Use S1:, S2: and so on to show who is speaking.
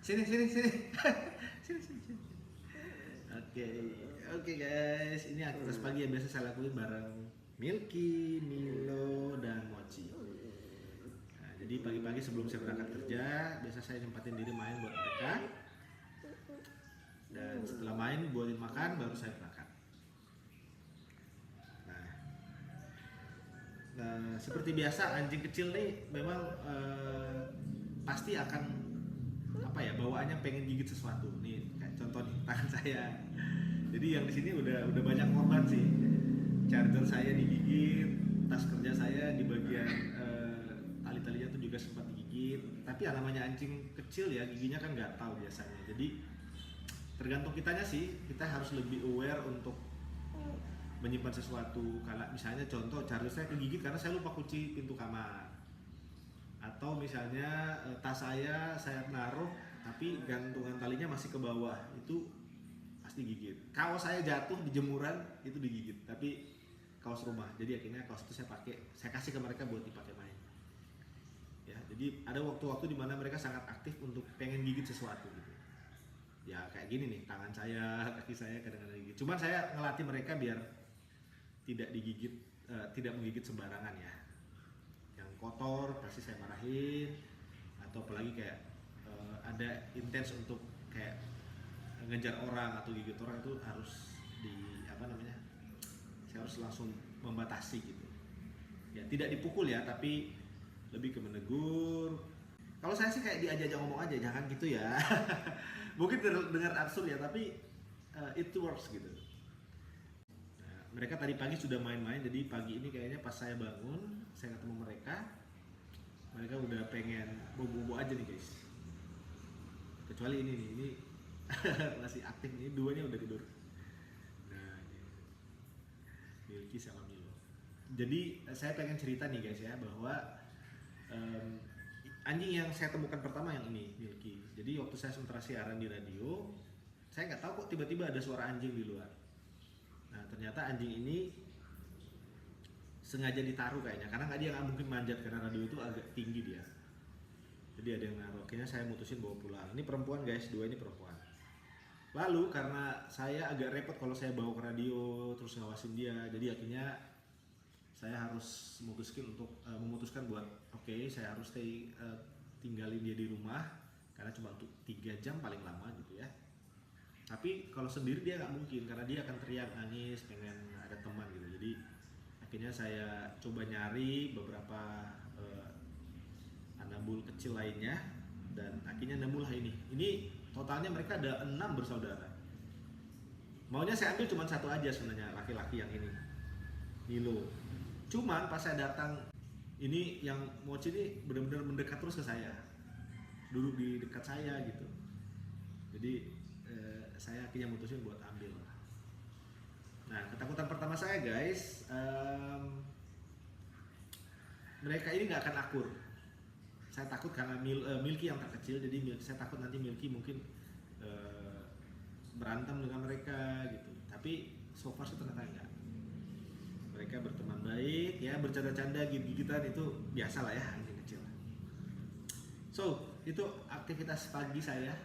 S1: Sini, sini, sini. Sini, sini, sini. Oke, oke guys, ini aktivitas pagi yang biasa saya lakuin bareng Milky, Milo, dan Mochi. Nah, jadi pagi-pagi sebelum saya berangkat kerja, biasa saya nyempatin diri main buat mereka. Dan setelah main, buatin makan, baru saya berangkat. Nah, seperti biasa anjing kecil nih memang pasti akan apa ya, bawaannya pengen gigit sesuatu. Nih kayak contoh nih tangan saya. Jadi yang di sini udah banyak korban sih. Charger saya digigit, tas kerja saya di bagian tali-talinya tuh juga sempat digigit. Tapi yang namanya anjing kecil ya, giginya kan nggak tahu biasanya. Jadi tergantung kitanya sih, kita harus lebih aware untuk menyimpan sesuatu. Kalau misalnya contoh charger saya kegigit karena saya lupa kunci pintu kamar, atau misalnya tas saya naruh tapi gantungan talinya masih ke bawah, itu pasti gigit. Kaos saya jatuh di jemuran, itu digigit, tapi kaos rumah. Jadi akhirnya kaos itu saya kasih ke mereka buat dipakai main. Ya, jadi ada waktu-waktu di mana mereka sangat aktif untuk pengen gigit sesuatu gitu. Ya kayak gini nih, tangan saya, kaki saya kadang-kadang gigit. Cuman saya ngelatih mereka biar tidak digigit, tidak menggigit sembarangan ya. Yang kotor pasti saya marahin, atau apalagi kayak ada intens untuk kayak ngejar orang atau gigit orang, itu harus saya harus langsung membatasi gitu. Ya tidak dipukul ya, tapi lebih ke menegur. Kalau saya sih kayak diajak ngomong aja, jangan gitu ya. Mungkin dengar absurd ya, tapi it works gitu. Nah, mereka tadi pagi sudah main-main, jadi pagi ini kayaknya pas saya bangun, saya ketemu mereka udah pengen bobo-bobo aja nih guys. Kecuali ini nih, ini masih aktif nih, duanya udah tidur. Nah, ini Milky sama Milo. Jadi saya pengen cerita nih guys ya, bahwa anjing yang saya temukan pertama yang ini, Milky. Jadi waktu saya sementara siaran di radio, saya nggak tahu kok tiba-tiba ada suara anjing di luar. Nah ternyata anjing ini sengaja ditaruh kayaknya, karena dia nggak mungkin manjat karena radio itu agak tinggi dia. Jadi ada yang naruh. Akhirnya saya mutusin bawa pulang. Ini perempuan guys, dua ini perempuan. Lalu karena saya agak repot kalau saya bawa ke radio terus ngawasin dia, jadi akhirnya saya harus memutuskan buat saya harus tinggalin dia di rumah karena cuma untuk 3 jam paling lama gitu ya. Tapi kalau sendiri dia nggak mungkin, karena dia akan teriak, nangis, pengen ada teman gitu. Jadi akhirnya saya coba nyari beberapa anabul kecil lainnya, dan akhirnya nemulah ini. Ini totalnya mereka ada 6 bersaudara. Maunya saya ambil cuma satu aja sebenarnya, laki-laki yang ini, Milo. Cuman pas saya datang, ini yang Mochi ini benar-benar mendekat terus ke saya, duduk di dekat saya gitu. Jadi saya akhirnya mutusin buat ambil. Nah ketakutan pertama saya guys, mereka ini nggak akan akur. Saya takut karena Milky yang terkecil, jadi saya takut nanti Milky mungkin berantem dengan mereka gitu. Tapi so far sih ternyata enggak. Mereka berteman baik ya, bercanda-canda, gigit-gigitan, itu biasa lah ya anjing kecil. So itu aktivitas pagi saya.